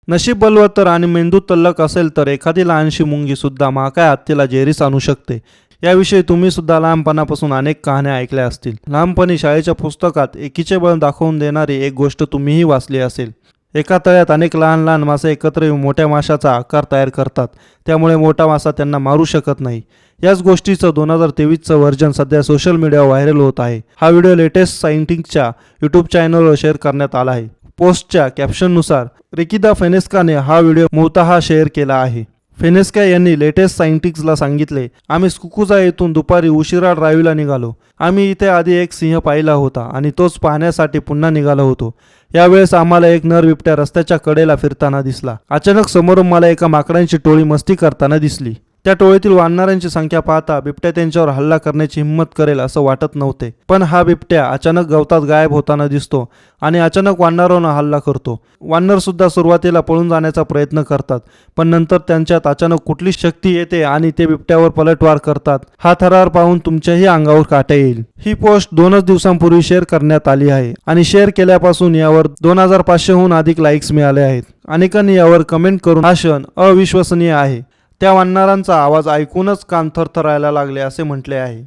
नशीब बलवत्तर आणि मेंदू तल्लख असेल तर एखादी लहानशी मुंगी सुद्धा महाकाय हत्तीला जेरीस आणू शकते. याविषयी तुम्ही सुद्धा लहानपणापासून अनेक कहाण्या ऐकल्या असतील. लहानपणी शाळेच्या पुस्तकात एकीचे बळ दाखवून देणारी एक गोष्ट तुम्हीही वाचली असेल. एका तळ्यात अनेक लहान लहान मासे एकत्र येऊन मोठ्या माशाचा आकार तयार करतात. त्यामुळे मोठा मासा त्यांना मारू शकत नाही. याच गोष्टीचं 2023चं व्हर्जन सध्या सोशल मीडियावर व्हायरल होत आहे. हा व्हिडिओ लेटेस्ट सायंटिस्टच्या यूट्यूब चॅनलवर शेअर करण्यात आला आहे. पोस्टच्या कॅप्शननुसार रिकिदा फेनेस्काने हा व्हिडिओ मूळतः शेअर केला आहे. फेनेस्का यांनी लेटेस्ट सायंटिस्टला सांगितले, आम्ही स्कुकुजा येथून दुपारी उशिरा ड्राईव्हला निघालो. आम्ही इथे आधी एक सिंह पाहिला होता आणि तोच पाहण्यासाठी पुन्हा निघालो होतो. यावेळेस आम्हाला एक नर बिबट्या रस्त्याच्या कडेला फिरताना दिसला. अचानक समोरून मला एका माकडांची टोळी मस्ती करताना दिसली. त्या टोळीतील वानरांची संख्या पाहता बिबट्या त्यांच्यावर हल्ला करण्याची हिंमत करेल असं वाटत नव्हते. पण हा बिबट्या अचानक गवतात गायब होताना दिसतो आणि अचानक वानरांवर हल्ला करतो. वानर सुद्धा सुरुवातीला पळून जाण्याचा प्रयत्न करतात, पण नंतर त्यांच्यात अचानक कुठली शक्ती येते आणि ते बिबट्यावर पलटवार करतात. हा थरार पाहून तुमच्याही अंगावर काटा येईल. ही पोस्ट 2च दिवसांपूर्वी शेअर करण्यात आली आहे आणि शेअर केल्यापासून यावर 2500हून अधिक लाईक्स मिळाले आहेत. अनेकांनी यावर कमेंट करून हा क्षण अविश्वसनीय आहे, त्या वानरांचा आवाज ऐकूनच कान थरथरायला लागले असे म्हटले आहे.